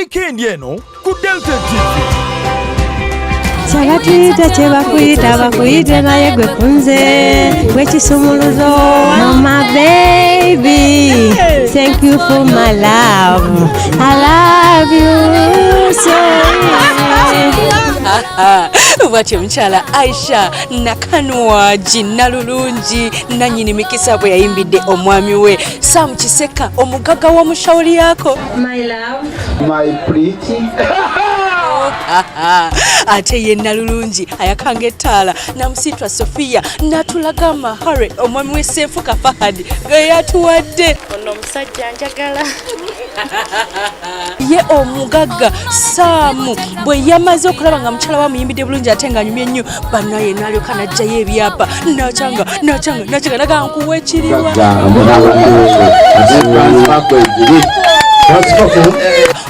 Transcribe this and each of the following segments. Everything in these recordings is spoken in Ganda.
weekend eno ku Delta TV. Chabatita chebakuyita bakuyite naye gwe kunze wekisumuluzo mama baby thank you for my love I love you so Bwatyo mchala Aisha Nakanwa Nalulungi nanyini mikisa bwe yayimbidde omwami we Sam Kiseka omugaga wa mushawuli yako my love my pretty ate ye Nalulungi ayakanga ettaala namusitwa Sofia natulaga mahare omwami we Senfuka Fahad ge yatuwadde ono musajja njagala ye omugaga Saamu bwe yamaze okulaba nga mukyala wa muyimbidde bulungi ate nga anyumye nnyo bannaye nalyoka najjayo ebyapa nachanga naga nkuwa ekiriwa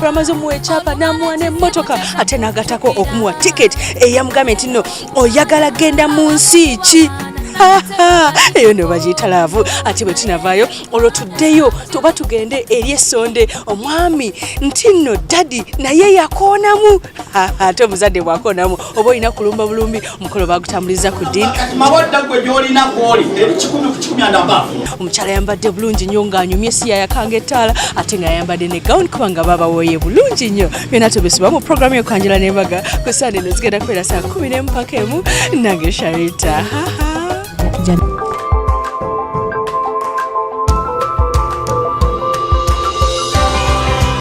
olamaze omuwa ekyapa namuwa n'emmotoka ate nagatako okumuwa tiketi eyamugambye nti nno oyagala genda mu nsi ki eyo ndo bagiyita laavu ate bwe tunavaayo olwo tuddeyo tuba tugende eri essonde omwami nti nno dadi naye yakoonamu ate omuzadde bwakoonamu oba olina kulumba bulumbi omukolo bagutambuliza ku ddiini omukyala yambadde bulungi nnyo ng'anyumye siya yakanga ettaala ate nga yambadde ne gawuni kubanga babawoye bulungi nnyo byonna tubisibwa mu programu y'okwanjula n'embaga ku Sande eno zigenda kubeera saa 11 paka emu nange Sharita